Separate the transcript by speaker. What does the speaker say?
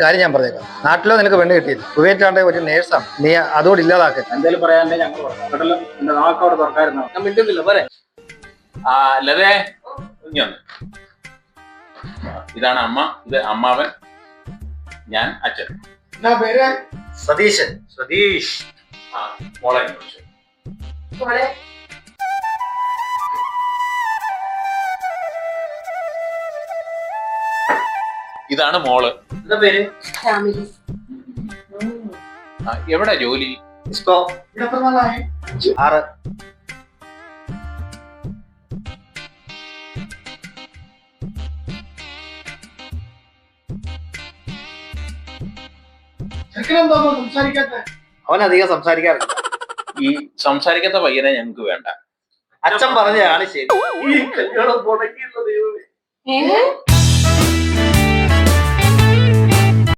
Speaker 1: കാര്യം ഞാൻ പറഞ്ഞേക്കാം, നാട്ടിലോ നിനക്ക് പെണ്ണ് കിട്ടിയില്ല, കുവൈറ്റാണ്ട് ഒരു നേഴ്സാണ്, നീ അതോട് ഇല്ലാതാക്കുക.
Speaker 2: എന്തായാലും പറയാനേ ഞങ്ങൾ നാക്കവിടെ തുറക്കായിരുന്നു. ഞാൻ മിണ്ടുന്നില്ല പോരെ.
Speaker 3: ലതേ ഇങ്ങനെ, ഇതാണ് അമ്മ, ഇത് അമ്മാവൻ, ഞാൻ അച്ഛൻ.
Speaker 1: സതീശൻ. സതീഷ്.
Speaker 3: മോളെ ഇതാണ് മോള്.
Speaker 2: എന്താ പേര്?
Speaker 3: എവിടെ ജോലി?
Speaker 1: 6. അവൻ അധികം സംസാരിക്കാറില്ല.
Speaker 3: ഈ സംസാരിക്കാത്ത പയ്യനെ ഞങ്ങക്ക് വേണ്ട.
Speaker 1: അച്ഛൻ പറഞ്ഞതാണ് ശരി.
Speaker 2: ഈ കല്യാണം മുടങ്ങിയിട്ടുള്ള ദൈവമേ.